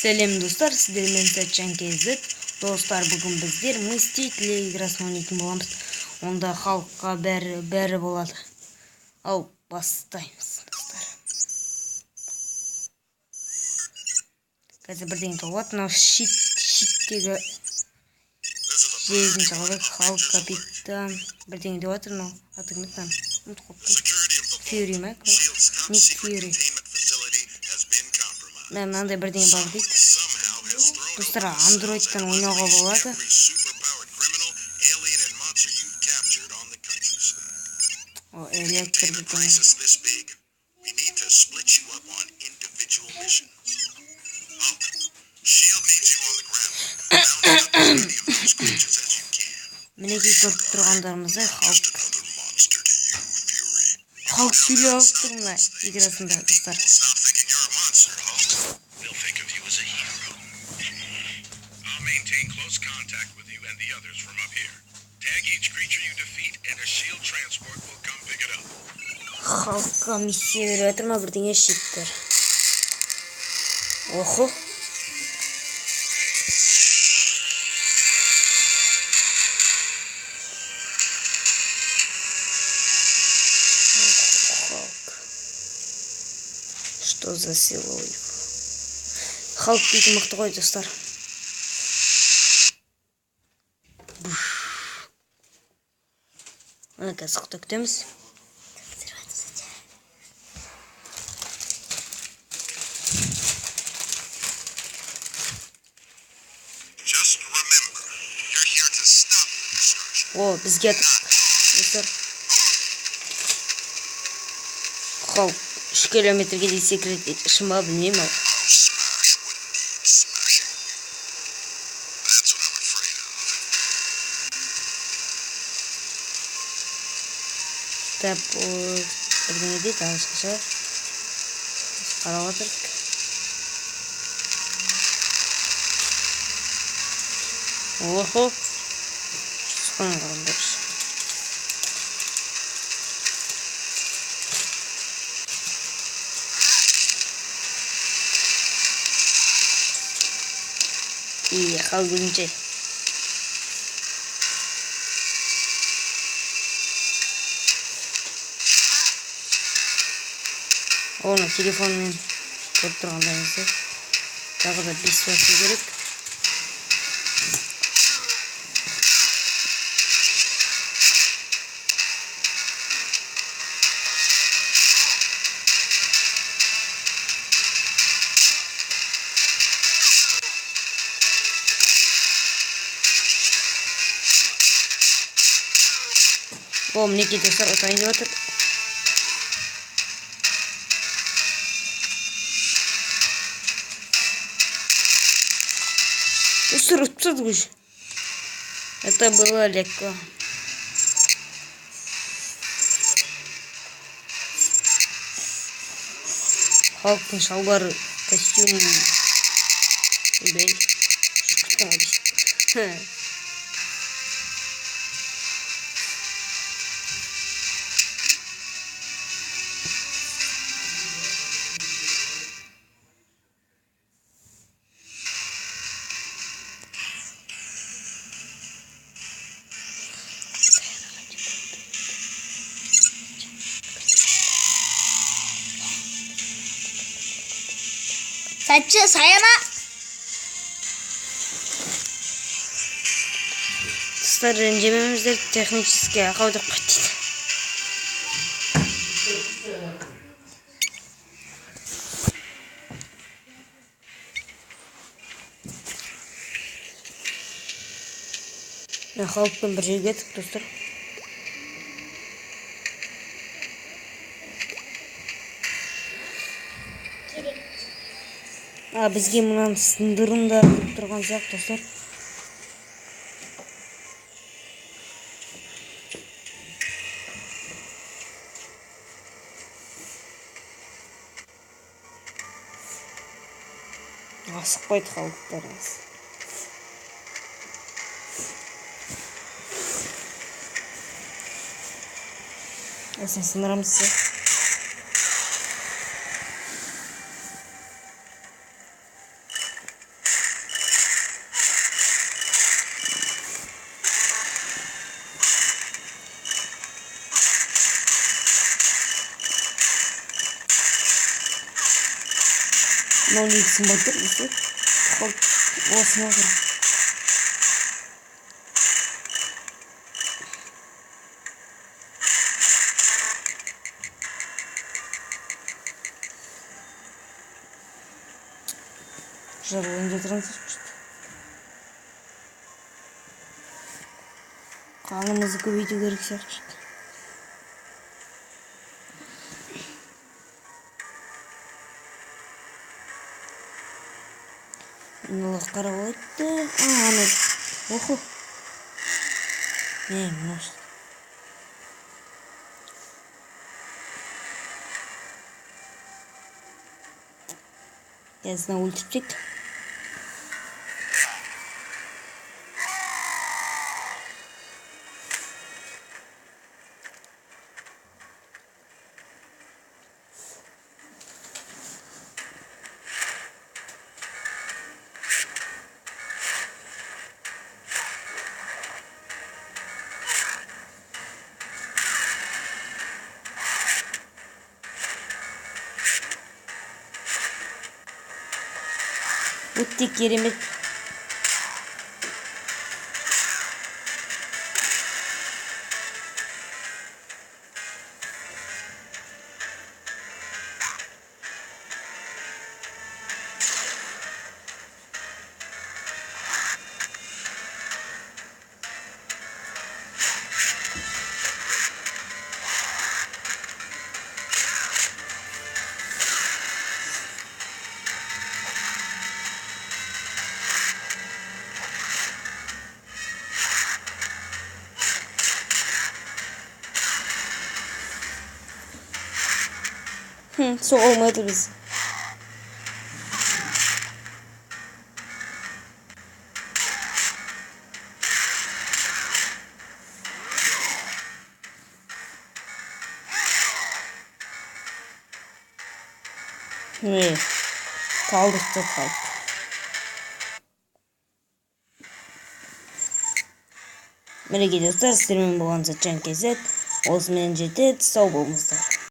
Сәлем достар, сіздермен Сәтжан KZ. Достар, бүгін біздер Мстители играсын ойнайтын боламыз. Онда халыққа бәрі болады. Ал бастаймыз достар. Қазір бірден толады. Мынау щиттегі жердің жағалап халық капитан бірден деп жатыр. Мынау аты кім екен? Ұмытып қалыппын. Фьюри ма? Ник Фьюри. Мынандай бірден бар дейді. Достар, андроидтан ойнауға болады. О, электр бірден. Мінекей көріп тұрғандарымызда халық сөйлей алып тұр мына играсында достар. Maintain close contact with you and the others from up here. Tag each creature you defeat and a shield transport will come pick it up. Халыққа миссия беріп жатыр ма бірдеңе щиттер. Охо. Что за село? Халық дейтін мықты ғой достар. Ана қазір күтеміз. О, бізге достар. Халық 3 километрге де секрет етіп шыма білмеймін ау. Тәп, бірдеңе дейді, алысқаша. Қарап отырдық. Охо. Сұққан қарамдар. Хал бүгінше. Оны телефонмен көріп тұрғандарыңызды. Тағы да 5 басу керек. О, мінекей достар, отайын деп жатыр. Достар, ұтпсады көш. Это было легко. Халықтың шалбары, костюм. Үйбәй. Күттің обещай. Сәтші, саяма! Достар, ренжемеміздер технически ақаудық қаттейді. Халықпен бір жерге еттік, достар. Бізге мұнан сындырын да тұрған сияқты достар. Асықпайды халықтарымыз. Осыны сындырамыз. 0x'in batırırsak olsun olur. Жарылынca transfer çıktı. Kanalımızı көбейту керек сияқты. Мыналар қарап алайық. Аны. Охо. Мына. Yazına ультипчик. Өте керемет. Su olmadı biz. Ve kaldık da kaldık. Мереке достар, сіздермен болған сәтжан кезет. Осымен жетеді, сау болыңыздар.